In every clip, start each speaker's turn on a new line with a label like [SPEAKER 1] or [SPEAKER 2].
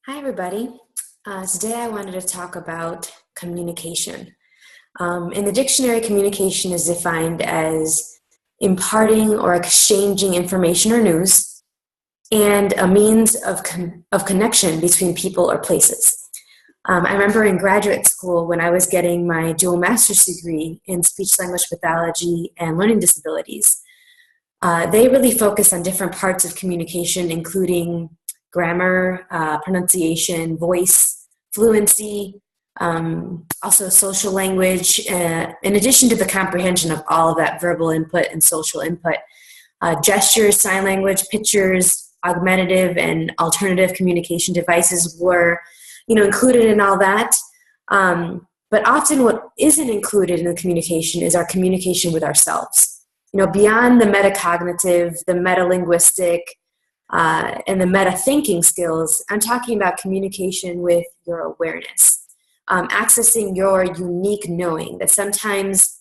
[SPEAKER 1] Hi, everybody. Today I wanted to talk about communication. In the dictionary, communication is defined as imparting or exchanging information or news and a means of connection between people or places. I remember in graduate school when I was getting my dual master's degree in speech language pathology and learning disabilities. They really focus on different parts of communication, including grammar, pronunciation, voice, fluency, also social language, in addition to the comprehension of all of that verbal input and social input. Gestures, sign language, pictures, augmentative and alternative communication devices were, included in all that. But often what isn't included in the communication is our communication with ourselves. Beyond the metacognitive, the metalinguistic, and the meta-thinking skills, I'm talking about communication with your awareness, accessing your unique knowing that sometimes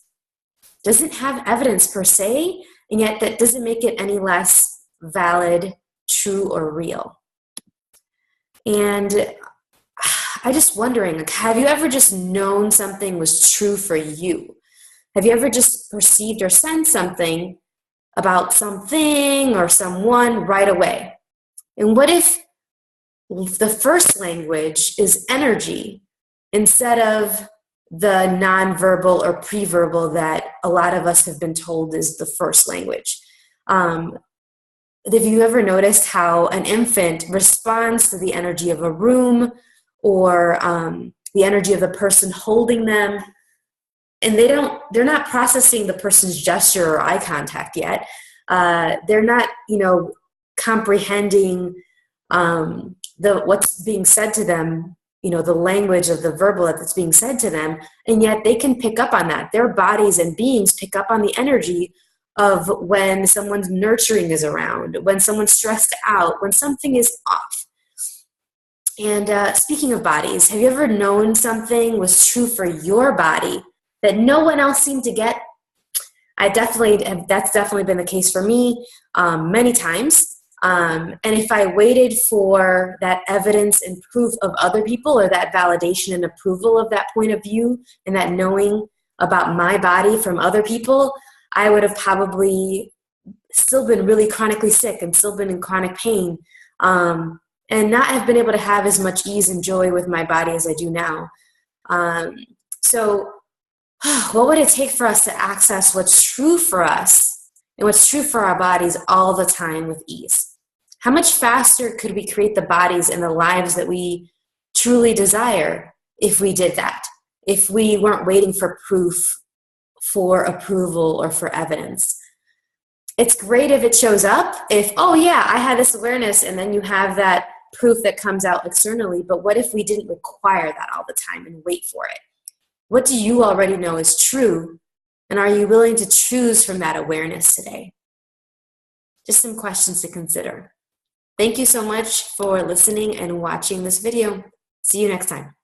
[SPEAKER 1] doesn't have evidence per se, and yet that doesn't make it any less valid, true, or real. And I'm just wondering, have you ever just known something was true for you? Have you ever just perceived or sensed something about something or someone right away? And what if the first language is energy instead of the nonverbal or pre-verbal that a lot of us have been told is the first language? Have you ever noticed how an infant responds to the energy of a room or the energy of the person holding them? And they're not processing the person's gesture or eye contact yet. They're not, comprehending what's being said to them, the language of the verbal that's being said to them. And yet they can pick up on that. Their bodies and beings pick up on the energy of when someone's nurturing is around, when someone's stressed out, when something is off. And speaking of bodies, have you ever known something was true for your body that no one else seemed to get? That's definitely been the case for me many times. And if I waited for that evidence and proof of other people, or that validation and approval of that point of view and that knowing about my body from other people, I would have probably still been really chronically sick and still been in chronic pain, and not have been able to have as much ease and joy with my body as I do now. So what would it take for us to access what's true for us and what's true for our bodies all the time with ease? How much faster could we create the bodies and the lives that we truly desire if we did that? If we weren't waiting for proof, for approval, or for evidence? It's great if it shows up, if, oh yeah, I had this awareness, and then you have that proof that comes out externally. But what if we didn't require that all the time and wait for it? What do you already know is true? And are you willing to choose from that awareness today? Just some questions to consider. Thank you so much for listening and watching this video. See you next time.